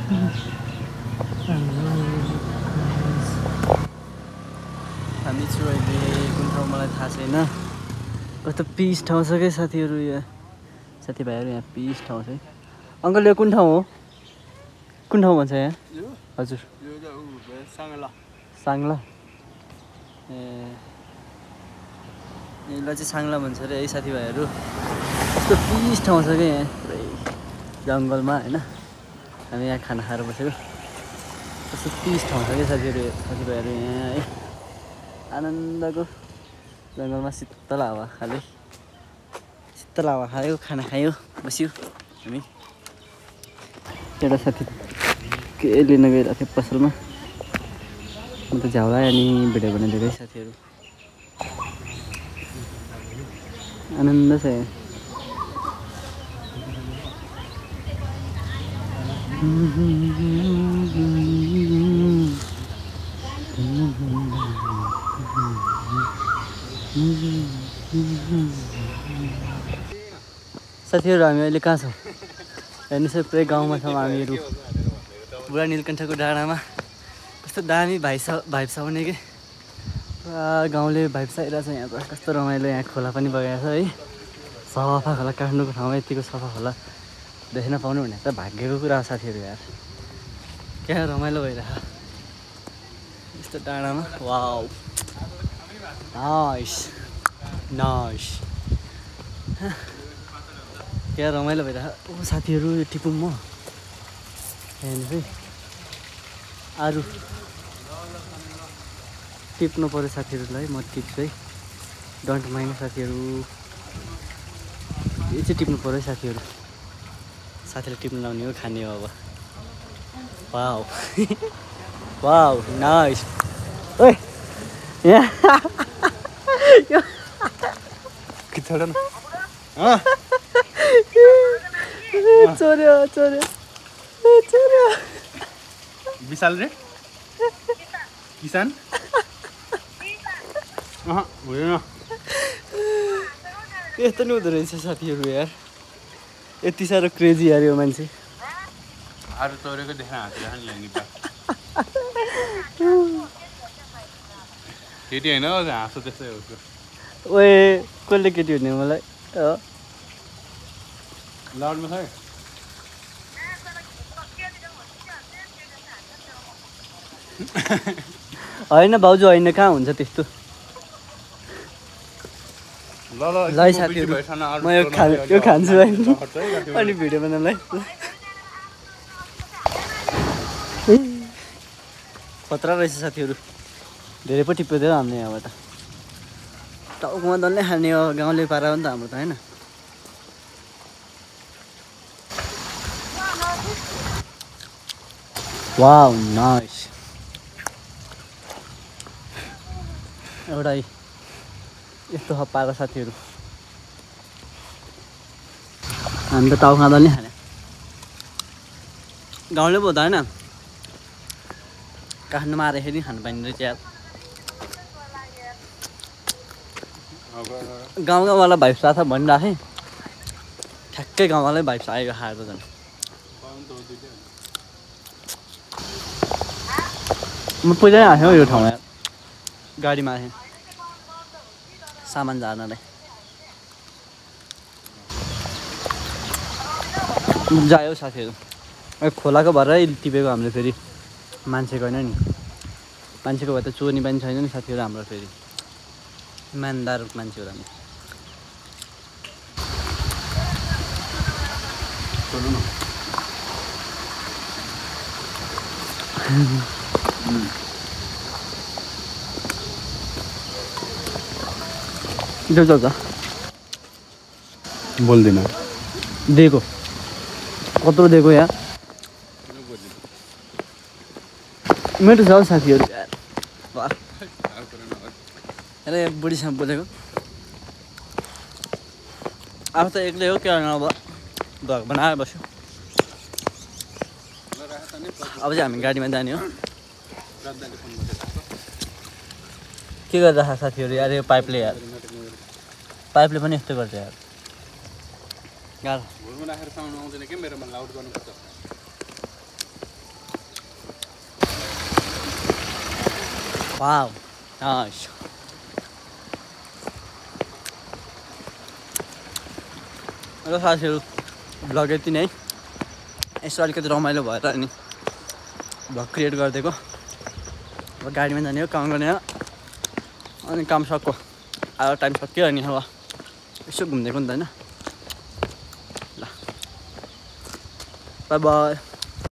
हामी छु अहिले कुन ठाउँ मलाई थाहा छैन कस्तो पिस ठाउँ छ क्या साथीहरू यहाँ साथीभाइहरू यहाँ पिस ठाउँ छ है अङ्कल यो कुन ठाउँ हो कुन ठाउँ भन्छ यहाँ हजुर साङ्ला ए यसलाई चाहिँ साङ्ला भन्छ अरे है साथीभाइहरू कस्तो पिस ठाउँ छ क्या यहाँ पुरै जङ्गलमा होइन हामी यहाँ खाना खाएर बसेको कस्तो पिस ठाउँ छ क्या साथीभाइहरू यहाँ है आनन्दको जङ्गलमा शीतल हावा खायो खाना खायो बस्यो हामी एउटा साथी के लिन गइरहेको थियो पसलमा म त झ्याउला अनि भिडियो बनाइदिएको साथीहरू आनन्द छ यहाँ साथीहरू हामी अहिले कहाँ छौँ हेर्नुहोस् पुरै गाउँमा छौँ हामीहरू बुढा नीलकण्ठको डाँडामा कस्तो दामी भाइब छ भने कि पुरा गाउँले भाइब आइरहेको छ यहाँ त कस्तो रमाइलो यहाँ खोला पनि बगाएको छ है सफा खोला काठमाडौँको ठाउँमा यतिको सफा खोला देख्न पाउनु भने त भाग्यको कुरा हो साथीहरू यार क्या रमाइलो भइरहेको यस्तो डाँडामा वाउ नाइस क्या रमाइलो भइरहेको ओ साथीहरू यो टिपौँ म हेर्नुहोस् है आरू टिप्नु पऱ्यो साथीहरूलाई म टिप्छु है डोन्ट माइन्ड साथीहरू यो चाहिँ टिप्नु पऱ्यो साथीहरू साथीले टिप्नु लाउने हो खाने हो अब वाउ वाउ नाइस ओइ यहाँ छोड न चोर्यो विशाल रे किसान होइन यस्तो नि हुँदो रहेछ साथीहरू यार यति साह्रो क्रेजी यार यो मान्छे अरू चोरेको देखेर हाँसेर ल्याउने त केटी होइन हाँसो त्यस्तै हो ओए कसले केटी हुने मलाई लाउडमा छ होइन भाउजू होइन कहाँ हुन्छ त्यस्तो ल है साथीहरू म यो खान्छु है अनि भिडियो बनाउनुलाई खतरा रहेछ साथीहरू धेरै पो टिप्यो हामीले यहाँबाट टाउकोमा डल्लै खाने हो गाउँले पारा हो नि त हाम्रो त होइन वाउ नाइस एउटा यस्तो पारा साथीहरू हामी त टाउकोमा डल्लै खाने गाउँले पो हुँदा होइन काठमाडौँमा आएर खानु पाइने रहेछ यार गाउँवाला भाइब्स आएको छ भनिरहेको थिएँ ठ्याक्कै गाउँवालै भाइब्स आएको खाएर त झन् म पहिल्यै आएको थिएँ हौ यो ठाउँमा गाडीमा आएको थिएँ सामान झार्नलाई जायो साथीहरू खोलाको भरै टिपेको हामीले फेरि मान्छेको होइन नि मान्छेको भए त चोर्ने पनि छैन नि साथीहरू हाम्रो फेरि इमान्दार मान्छे हो हामी जाऊ बोल्दिन दिएको कत्रो दिएको यार मेरो छ साथीहरू यार अरे बुढीसँग बोलेको अब त एक्लै हो क्या अब भग बनाएर बस्यो अब चाहिँ हामी गाडीमा जाने हो के गर्दा साथीहरू यार यो पाइपले पनि यस्तो गर्छ यार गाह्रो वाउ नाइस र साथीहरू भ्लग यति नै यसो अलिकति रमाइलो भएर अनि भ्लग क्रिएट गरिदिएको अब गाडीमा जाने हो काम गर्ने हो अनि काम सक्यो अब टाइम सक्यो अनि अब यसो घुमिदिएको नि त होइन ल बाई बाई